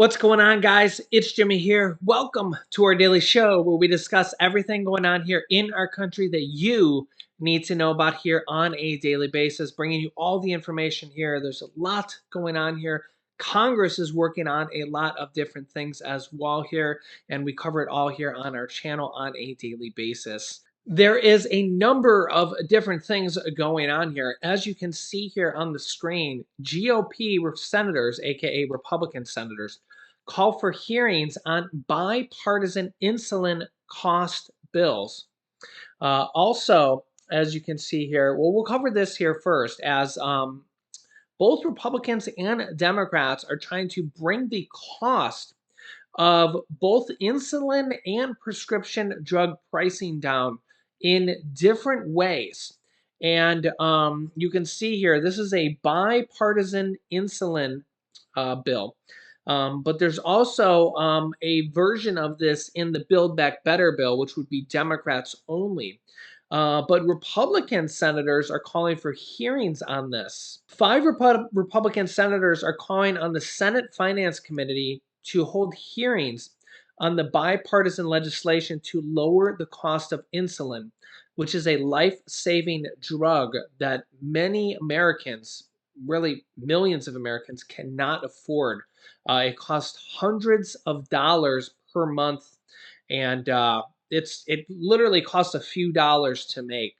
What's going on, guys? It's Jimmy here. Welcome to our daily show where we discuss everything going on here in our country that you need to know about here on a daily basis, bringing you all the information here. There's a lot going on here. Congress is working on a lot of different things as well here, and we cover it all here on our channel on a daily basis. There is a number of different things going on here. As you can see here on the screen, GOP senators, aka Republican senators, call for hearings on bipartisan insulin cost bills. Also, as you can see here, well, we'll cover this here first, as both Republicans and Democrats are trying to bring the cost of both insulin and prescription drug pricing down in different ways. And you can see here, this is a bipartisan insulin bill. But there's also a version of this in the Build Back Better bill, which would be Democrats only. But Republican senators are calling for hearings on this. Five Republican senators are calling on the Senate Finance Committee to hold hearings on the bipartisan legislation to lower the cost of insulin, which is a life-saving drug that many Americans, really millions of Americans, cannot afford. It costs hundreds of dollars per month, and it literally costs a few dollars to make,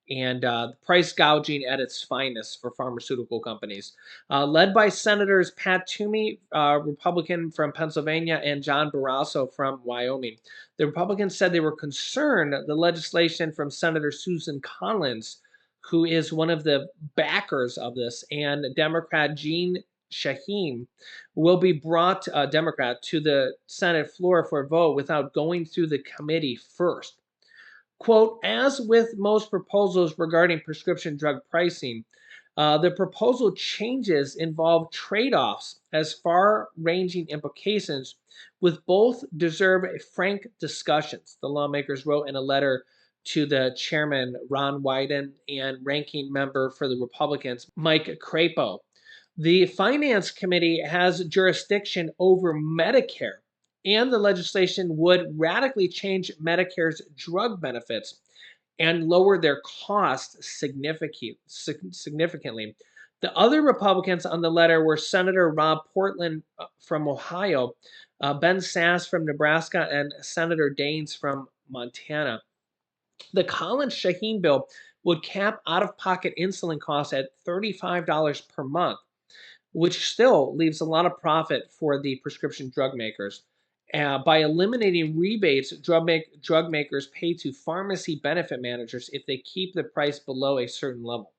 and price gouging at its finest for pharmaceutical companies. Led by Senators Pat Toomey, Republican from Pennsylvania, and John Barrasso from Wyoming. The Republicans said they were concerned the legislation from Senator Susan Collins, who is one of the backers of this, and Democrat Jeanne Shaheen will be brought, Democrat, to the Senate floor for a vote without going through the committee first. Quote, as with most proposals regarding prescription drug pricing, the proposal changes involve trade-offs as far-ranging implications, with both deserve frank discussions, the lawmakers wrote in a letter to the chairman, Ron Wyden, and ranking member for the Republicans, Mike Crapo. The Finance Committee has jurisdiction over Medicare, and the legislation would radically change Medicare's drug benefits and lower their cost significantly. The other Republicans on the letter were Senator Rob Portman from Ohio, Ben Sasse from Nebraska, and Senator Daines from Montana. The Collins-Shaheen bill would cap out-of-pocket insulin costs at $35 per month, which still leaves a lot of profit for the prescription drug makers. By eliminating rebates, drug makers pay to pharmacy benefit managers if they keep the price below a certain level.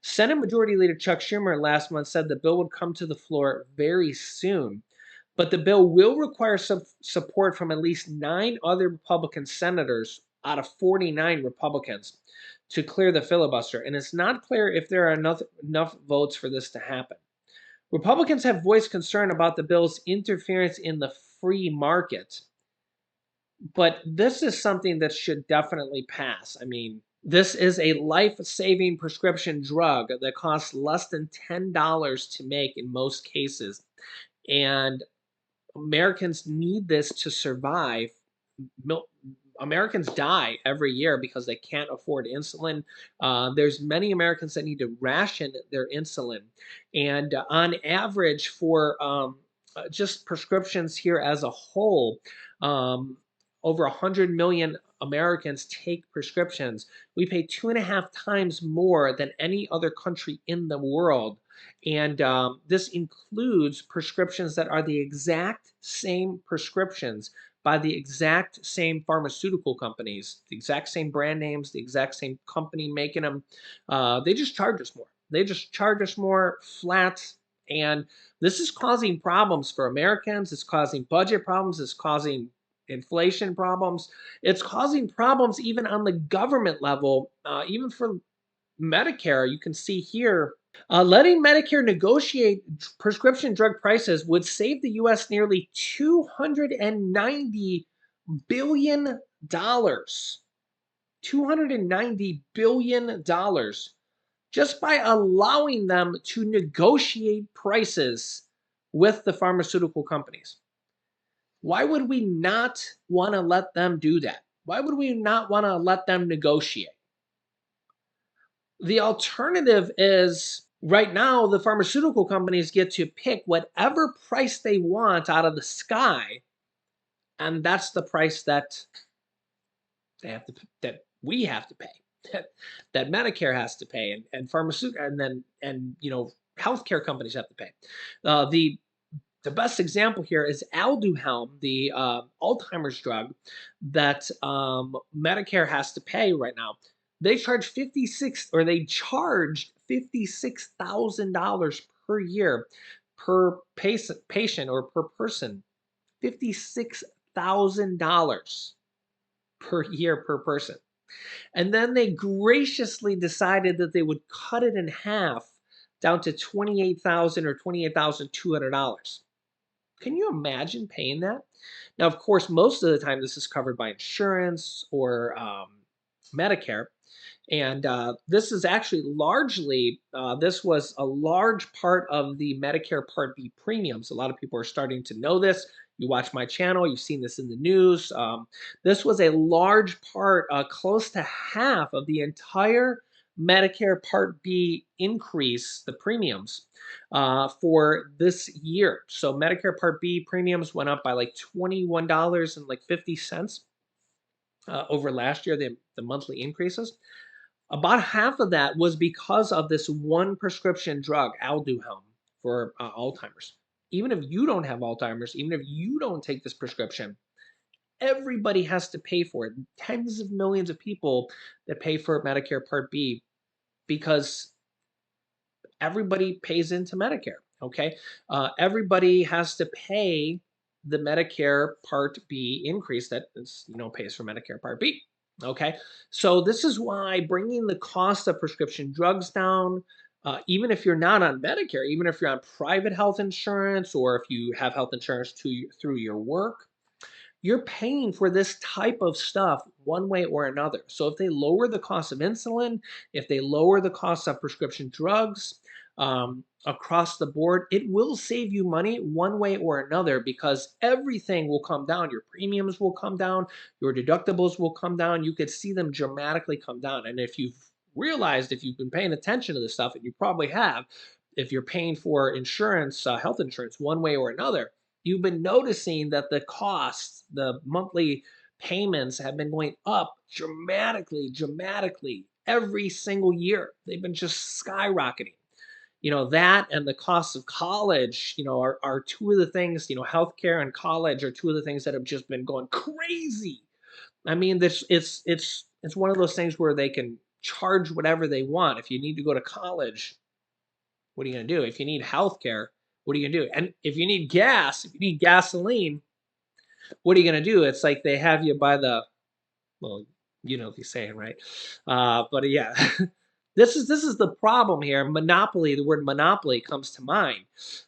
Senate Majority Leader Chuck Schumer last month said the bill would come to the floor very soon, but the bill will require some support from at least 9 other Republican senators out of 49 Republicans to clear the filibuster, and it's not clear if there are enough votes for this to happen. Republicans have voiced concern about the bill's interference in the free market, but this is something that should definitely pass. I mean, this is a life-saving prescription drug that costs less than $10 to make in most cases, and Americans need this to survive. Americans die every year because they can't afford insulin. There's many Americans that need to ration their insulin, and on average, for just prescriptions here as a whole, over 100 million Americans take prescriptions. We pay 2.5 times more than any other country in the world. And this includes prescriptions that are the exact same prescriptions by the exact same pharmaceutical companies, the exact same brand names, the exact same company making them. They just charge us more. They just charge us more flat. And this is causing problems for Americans. It's causing budget problems. It's causing inflation problems. It's causing problems even on the government level, even for Medicare. You can see here, letting Medicare negotiate prescription drug prices would save the U.S. nearly $290 billion. $290 billion just by allowing them to negotiate prices with the pharmaceutical companies. Why would we not want to let them do that? Why would we not want to let them negotiate? The alternative is right now the pharmaceutical companies get to pick whatever price they want out of the sky, and that's the price that they have to that we have to pay, that Medicare has to pay, and pharmaceutical and healthcare companies have to pay. The best example here is Alduhelm, the Alzheimer's drug that Medicare has to pay right now. They charged $56,000 per year per patient or per person. $56,000 per year per person. And then they graciously decided that they would cut it in half down to $28,000 or $28,200. Can you imagine paying that? Now, of course, most of the time this is covered by insurance or Medicare. And this is actually this was a large part of the Medicare Part B premiums. A lot of people are starting to know this. You watch my channel, you've seen this in the news. This was a large part, close to half of the entire Medicare Part B increase, the premiums for this year. So Medicare Part B premiums went up by like $21.50 over last year, the monthly increases. About half of that was because of this one prescription drug, Alduhelm, for Alzheimer's. Even if you don't have Alzheimer's, even if you don't take this prescription, everybody has to pay for it. Tens of millions of people that pay for Medicare Part B because everybody pays into Medicare. Okay, everybody has to pay the Medicare Part B increase that is, pays for Medicare Part B. Okay, so this is why bringing the cost of prescription drugs down, even if you're not on Medicare, even if you're on private health insurance, or if you have health insurance through your work, you're paying for this type of stuff one way or another. So if they lower the cost of insulin, if they lower the cost of prescription drugs across the board, it will save you money one way or another because everything will come down. Your premiums will come down, your deductibles will come down. You could see them dramatically come down. And if if you've been paying attention to this stuff, and you probably have, if you're paying for insurance, health insurance, one way or another, you've been noticing that the costs, the monthly payments have been going up dramatically every single year. They've been just skyrocketing. That and the cost of college, are two of the things, healthcare and college are two of the things that have just been going crazy. I mean, this it's one of those things where they can charge whatever they want. If you need to go to college, what are you going to do? If you need healthcare, what are you going to do? And if you need gas, if you need gasoline, what are you going to do? It's like they have you by the, well, you know the saying, right? But yeah, this is the problem here. Monopoly. The word monopoly comes to mind.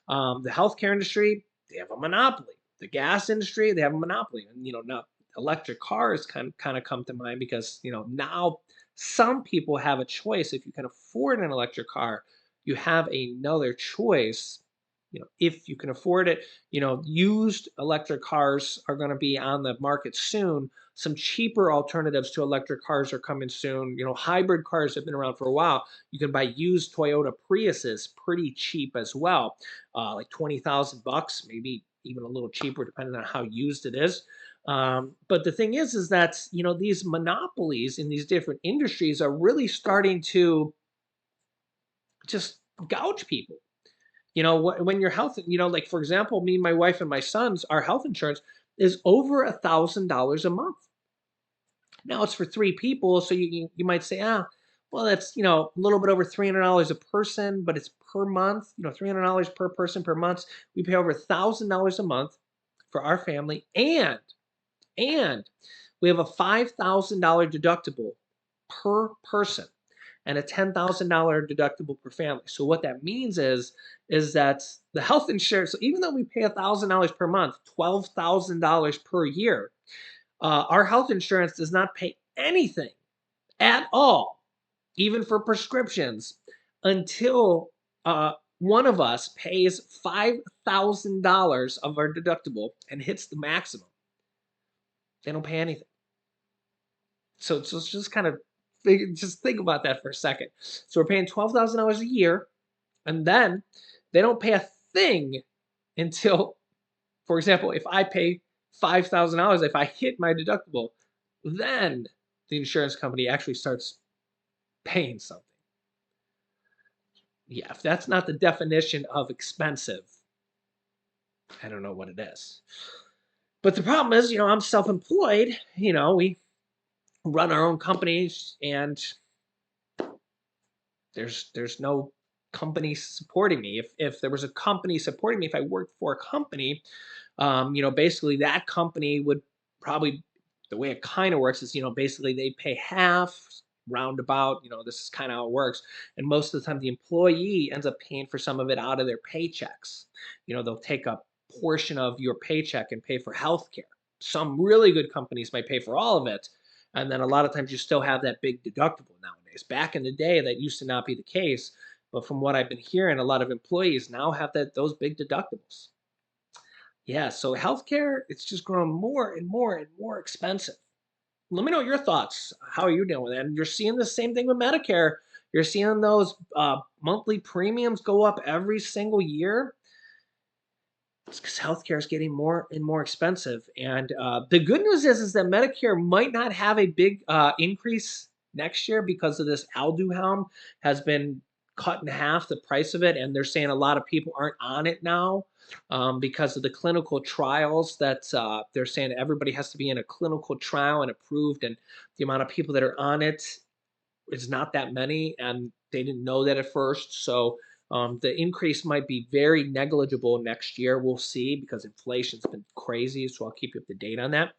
The healthcare industry, they have a monopoly. The gas industry, they have a monopoly. And now electric cars kind of come to mind because now some people have a choice. If you can afford an electric car, you have another choice. If you can afford it, used electric cars are going to be on the market soon. Some cheaper alternatives to electric cars are coming soon. Hybrid cars have been around for a while. You can buy used Toyota Priuses pretty cheap as well, like $20,000, maybe even a little cheaper depending on how used it is. But the thing is that these monopolies in these different industries are really starting to just gouge people. When your health, like for example, me, my wife, and my sons, our health insurance is over $1,000 a month. Now it's for three people, so you might say, well, that's a little bit over $300 a person, but it's per month. $300 per person per month. We pay over $1,000 a month for our family, and we have a $5,000 deductible per person and a $10,000 deductible per family. So what that means is that the health insurance, so even though we pay $1,000 per month, $12,000 per year, our health insurance does not pay anything at all, even for prescriptions, until one of us pays $5,000 of our deductible and hits the maximum, they don't pay anything. So it's just kind of just think about that for a second. So we're paying $12,000 a year, and then they don't pay a thing until, for example, if I pay $5,000, if I hit my deductible, then the insurance company actually starts paying something. Yeah, if that's not the definition of expensive, I don't know what it is. But the problem is, I'm self-employed. We run our own companies, and there's no company supporting me. If there was a company supporting me, if I worked for a company, basically that company would probably, the way it kind of works is, basically they pay half roundabout, this is kind of how it works. And most of the time the employee ends up paying for some of it out of their paychecks. They'll take a portion of your paycheck and pay for healthcare. Some really good companies might pay for all of it. And then a lot of times you still have that big deductible nowadays. Back in the day, that used to not be the case. But from what I've been hearing, a lot of employees now have those big deductibles. Yeah, so healthcare, it's just growing more and more and more expensive. Let me know your thoughts. How are you dealing with it? And you're seeing the same thing with Medicare. You're seeing those monthly premiums go up every single year. It's because healthcare is getting more and more expensive. And the good news is that Medicare might not have a big increase next year because of this Alduhelm has been cut in half the price of it. And they're saying a lot of people aren't on it now because of the clinical trials that they're saying everybody has to be in a clinical trial and approved. And the amount of people that are on it is not that many. And they didn't know that at first. So the increase might be very negligible next year. We'll see because inflation's been crazy. So I'll keep you up to date on that.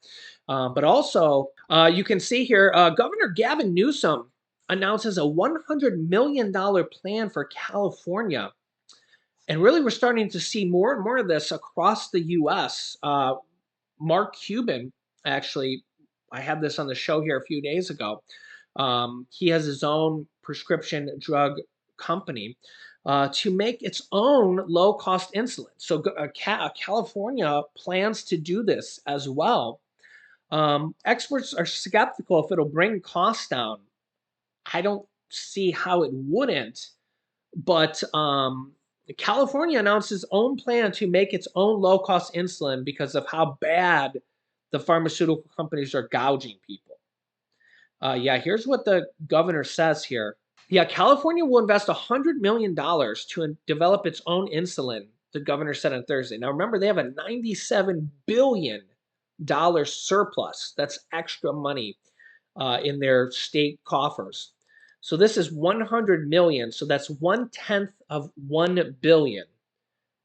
But also, you can see here, Governor Gavin Newsom announces a $100 million plan for California. And really, we're starting to see more and more of this across the U.S. Mark Cuban, actually, I had this on the show here a few days ago. He has his own prescription drug company to make its own low-cost insulin. So California plans to do this as well. Experts are skeptical if it'll bring costs down. I don't see how it wouldn't, but California announced its own plan to make its own low-cost insulin because of how bad the pharmaceutical companies are gouging people. Yeah, here's what the governor says here. Yeah, California will invest $100 million to develop its own insulin, the governor said on Thursday. Now, remember, they have a $97 billion surplus. That's extra money in their state coffers. So this is 100 million. So that's 1/10 of 1 billion.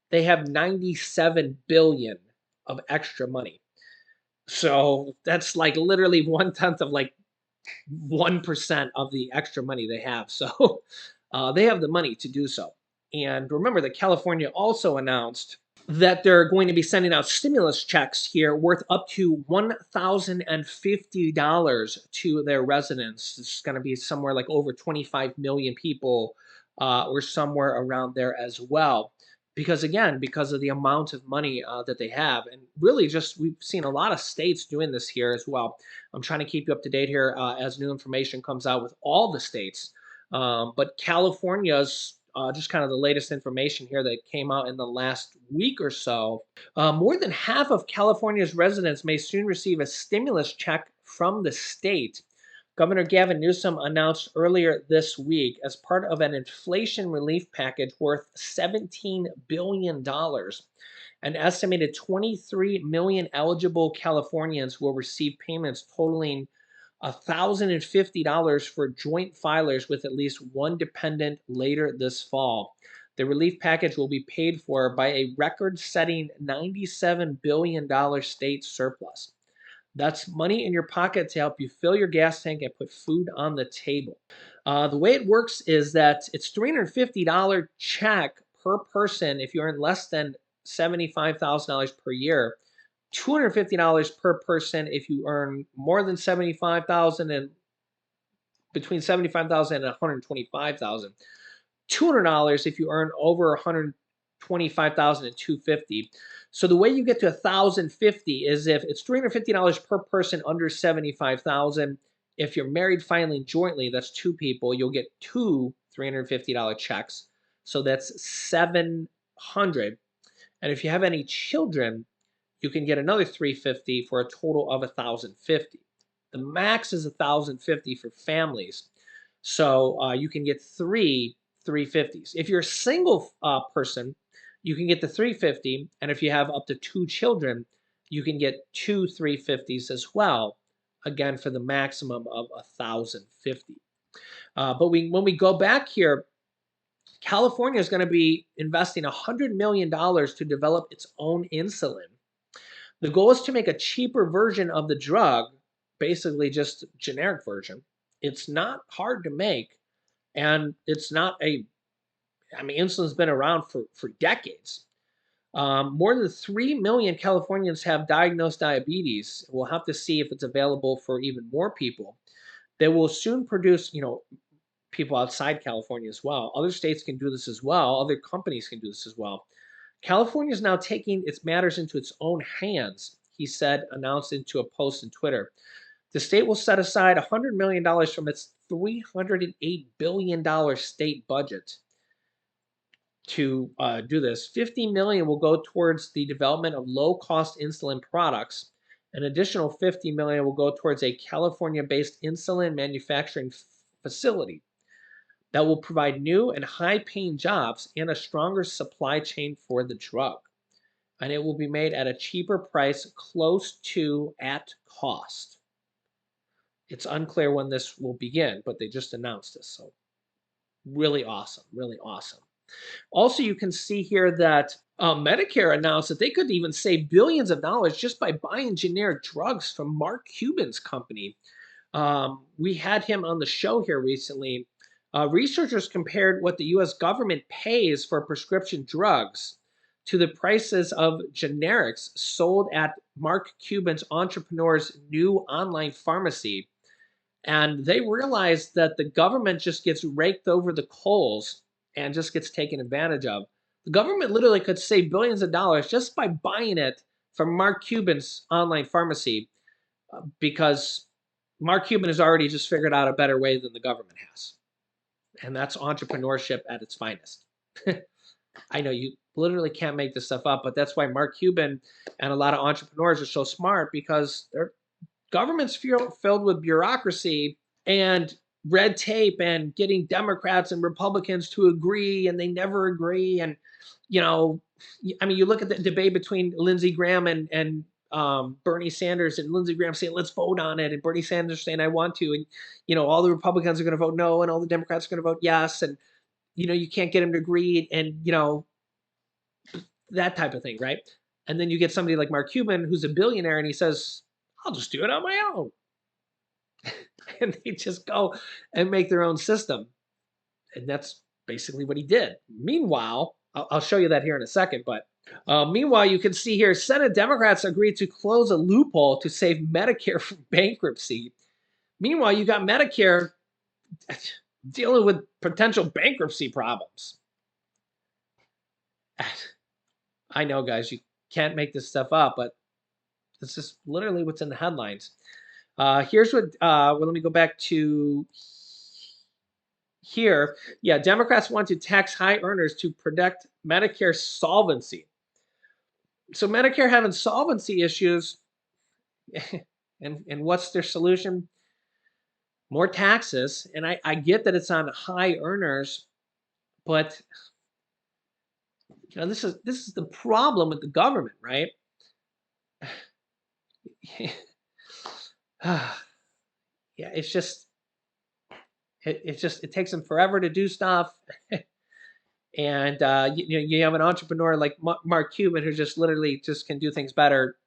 They have 97 billion of extra money. So that's like literally 1/10 of like 1% of the extra money they have. So they have the money to do so. And remember that California also announced that they're going to be sending out stimulus checks here worth up to $1,050 to their residents. It's going to be somewhere like over 25 million people or somewhere around there as well. Because again, because of the amount of money that they have. And really just we've seen a lot of states doing this here as well. I'm trying to keep you up to date here as new information comes out with all the states. But California's just kind of the latest information here that came out in the last week or so. More than half of California's residents may soon receive a stimulus check from the state. Governor Gavin Newsom announced earlier this week as part of an inflation relief package worth $17 billion. An estimated 23 million eligible Californians will receive payments totaling $1,050 for joint filers with at least one dependent later this fall. The relief package will be paid for by a record-setting $97 billion state surplus. That's money in your pocket to help you fill your gas tank and put food on the table. The way it works is that it's $350 check per person if you earn less than $75,000 per year. $250 per person if you earn more than 75,000 and between 75,000 and 125,000. $200 if you earn over 125,000 and 250. So the way you get to 1,050 is if it's $350 per person under 75,000. If you're married filing jointly, that's two people, you'll get two $350 checks. So that's 700. And if you have any children, you can get another 350 for a total of 1,050. The max is 1,050 for families. So you can get three 350s. If you're a single person, you can get the 350. And if you have up to two children, you can get two 350s as well. Again, for the maximum of 1,050. But when we go back here, California is going to be investing $100 million to develop its own insulin. The goal is to make a cheaper version of the drug, basically just generic version. It's not hard to make, and it's not insulin's been around for decades. More than 3 million Californians have diagnosed diabetes. We'll have to see if it's available for even more people. They will soon produce, people outside California as well. Other states can do this as well. Other companies can do this as well. California is now taking its matters into its own hands, he said, announced into a post on Twitter. The state will set aside $100 million from its $308 billion state budget to do this. $50 million will go towards the development of low-cost insulin products. An additional $50 million will go towards a California-based insulin manufacturing facility that will provide new and high-paying jobs and a stronger supply chain for the drug. And it will be made at a cheaper price, close to at cost. It's unclear when this will begin, but they just announced this. So really awesome, really awesome. Also, you can see here that Medicare announced that they could even save billions of dollars just by buying generic drugs from Mark Cuban's company. We had him on the show here recently. Researchers compared what the U.S. government pays for prescription drugs to the prices of generics sold at Mark Cuban's entrepreneur's new online pharmacy. And they realized that the government just gets raked over the coals and just gets taken advantage of. The government literally could save billions of dollars just by buying it from Mark Cuban's online pharmacy because Mark Cuban has already just figured out a better way than the government has. And that's entrepreneurship at its finest. I know you literally can't make this stuff up, but that's why Mark Cuban and a lot of entrepreneurs are so smart, because their government's filled with bureaucracy and red tape and getting Democrats and Republicans to agree, and they never agree. And, you look at the debate between Lindsey Graham and Bernie Sanders, and Lindsey Graham saying, let's vote on it. And Bernie Sanders saying, I want to. And, all the Republicans are going to vote no, and all the Democrats are going to vote yes. And, you can't get them to agree. And, that type of thing, right? And then you get somebody like Mark Cuban, who's a billionaire, and he says, I'll just do it on my own. And they just go and make their own system. And that's basically what he did. Meanwhile, I'll show you that here in a second, but meanwhile, you can see here, Senate Democrats agreed to close a loophole to save Medicare from bankruptcy. Meanwhile, you got Medicare dealing with potential bankruptcy problems. I know, guys, you can't make this stuff up, but this is literally what's in the headlines. Here's what, let me go back to here. Yeah, Democrats want to tax high earners to protect Medicare solvency. So Medicare having solvency issues, and what's their solution? More taxes. And I get that it's on high earners, but this is the problem with the government, right? Yeah, it's just it takes them forever to do stuff. And you have an entrepreneur like Mark Cuban who just literally just can do things better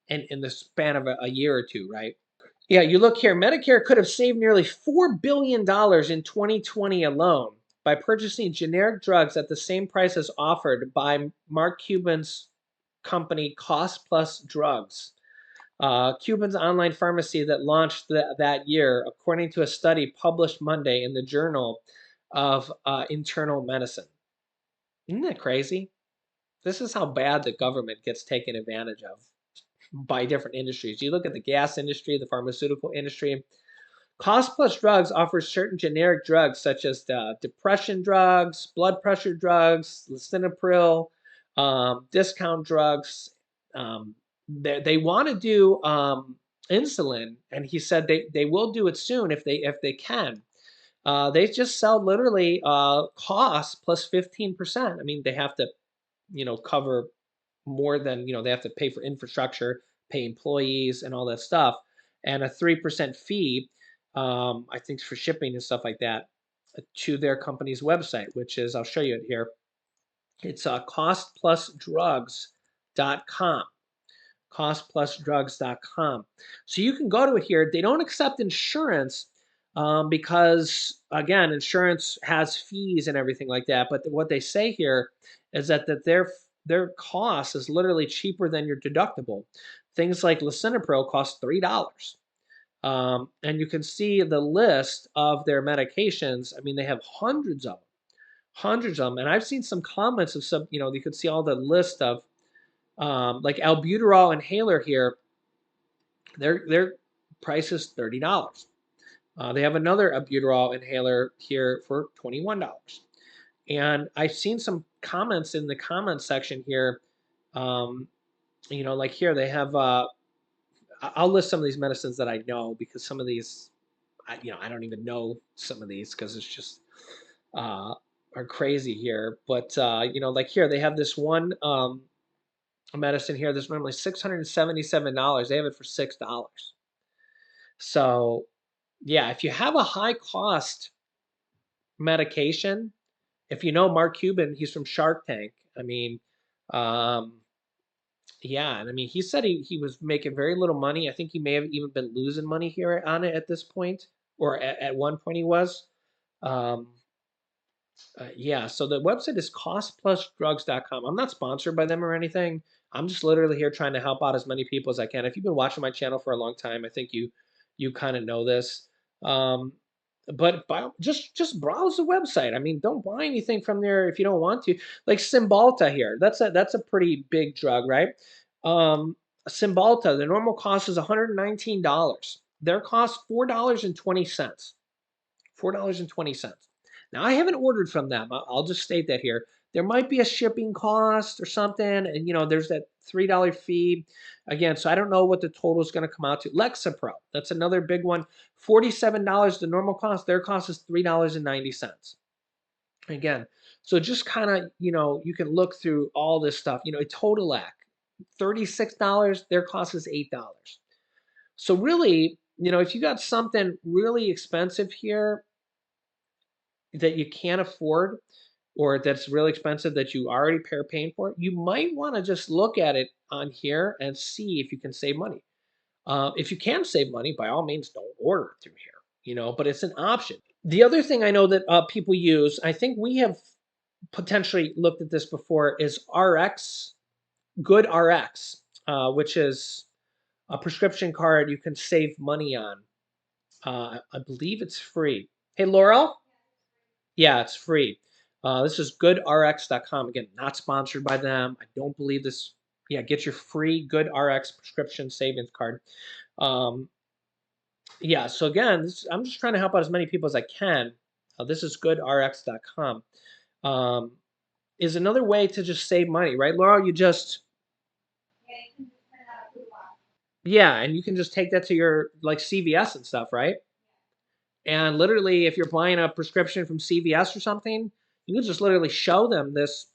in the span of a year or two, right? Yeah, you look here, Medicare could have saved nearly $4 billion in 2020 alone by purchasing generic drugs at the same price as offered by Mark Cuban's company Cost Plus Drugs. Cuban's online pharmacy that launched that year, according to a study published Monday in the journal of internal medicine. Isn't that crazy? This is how bad the government gets taken advantage of by different industries. You look at the gas industry, the pharmaceutical industry. Cost Plus Drugs offers certain generic drugs such as the depression drugs, blood pressure drugs, lisinopril, discount drugs. They want to do insulin, and he said they will do it soon if they can. They just sell literally cost plus 15%. I mean, they have to cover more than, they have to pay for infrastructure, pay employees, and all that stuff, and a 3% fee, I think, for shipping and stuff like that to their company's website, which is, I'll show you it here. It's costplusdrugs.com. Costplusdrugs.com. So you can go to it here. They don't accept insurance because, again, insurance has fees and everything like that. But what they say here is that their cost is literally cheaper than your deductible. Things like lisinopril cost $3. And you can see the list of their medications. I mean, they have hundreds of them. And I've seen some comments of some, you could see all the list of like albuterol inhaler here. Their price is $30. They have another albuterol inhaler here for $21. And I've seen some comments in the comments section here. Um, like here they have. I'll list some of these medicines that I know because some of these, I don't even know some of these because it's just uh, are crazy here. But like here they have this one medicine here. There's normally $677. They have it for $6. So yeah, if you have a high cost medication, if you know Mark Cuban, he's from Shark Tank. I mean, um, yeah, and I mean, he said he was making very little money. I think he may have even been losing money here on it at this point, or at one point he was. Um, yeah, so the website is costplusdrugs.com. I'm not sponsored by them or anything. I'm just literally here trying to help out as many people as I can. If you've been watching my channel for a long time, I think you kind of know this. Um, but just browse the website. I mean, don't buy anything from there if you don't want to. Like Cymbalta here, that's a pretty big drug, right? Um, Cymbalta, the normal cost is $119. Their cost $4.20. $4.20. Now, I haven't ordered from them. I'll just state that here. There might be a shipping cost or something, and there's that $3 fee. Again, so I don't know what the total is going to come out to. Lexapro, that's another big one. $47 the normal cost. Their cost is $3.90. Again, so just kind of, you can look through all this stuff. Totalac, $36. Their cost is $8. So really, if you got something really expensive here, that you can't afford or that's really expensive that you already paying for, you might want to just look at it on here and see if you can save money. If you can save money, by all means, don't order it through here, but it's an option. The other thing I know that people use, I think we have potentially looked at this before, is RX, Good RX, which is a prescription card you can save money on. I believe it's free. Hey, Laurel? Yeah, it's free. This is goodrx.com. Again, not sponsored by them. I don't believe this. Yeah, get your free GoodRx prescription savings card. Um, yeah, so again, I'm just trying to help out as many people as I can. This is goodrx.com. Um, is another way to just save money, right, Laura? You just, yeah, and you can just take that to your like CVS and stuff, right? And literally, if you're buying a prescription from CVS or something, you can just literally show them this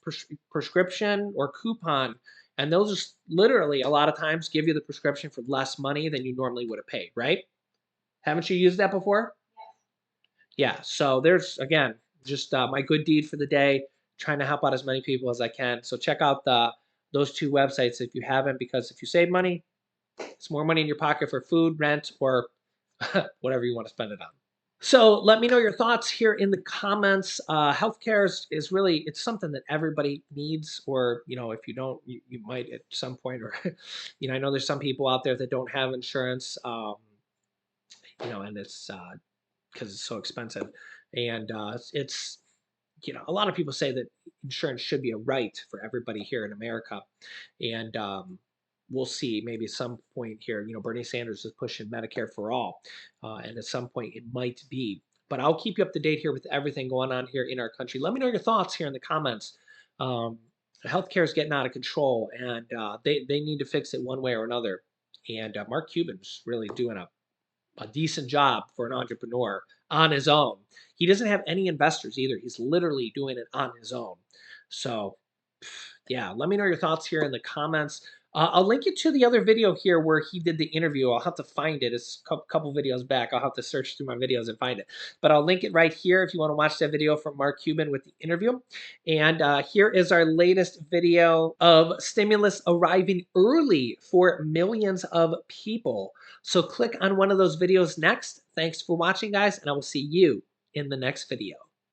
prescription or coupon, and they'll just literally a lot of times give you the prescription for less money than you normally would have paid, right? Haven't you used that before? Yeah. So there's again just my good deed for the day, trying to help out as many people as I can. So check out those two websites if you haven't, because if you save money, it's more money in your pocket for food, rent, or whatever you want to spend it on. So let me know your thoughts here in the comments. Healthcare is really, it's something that everybody needs, or, if you don't, you might at some point, or, I know there's some people out there that don't have insurance, and it's because it's so expensive. And it's, a lot of people say that insurance should be a right for everybody here in America. And we'll see, maybe at some point here, Bernie Sanders is pushing Medicare for all. And at some point it might be. But I'll keep you up to date here with everything going on here in our country. Let me know your thoughts here in the comments. Um, Healthcare is getting out of control, and they need to fix it one way or another. And Mark Cuban's really doing a decent job for an entrepreneur on his own. He doesn't have any investors either. He's literally doing it on his own. So, yeah, let me know your thoughts here in the comments. I'll link you to the other video here where he did the interview. I'll have to find it. It's a couple videos back. I'll have to search through my videos and find it. But I'll link it right here if you want to watch that video from Mark Cuban with the interview. And here is our latest video of stimulus arriving early for millions of people. So click on one of those videos next. Thanks for watching, guys, and I will see you in the next video.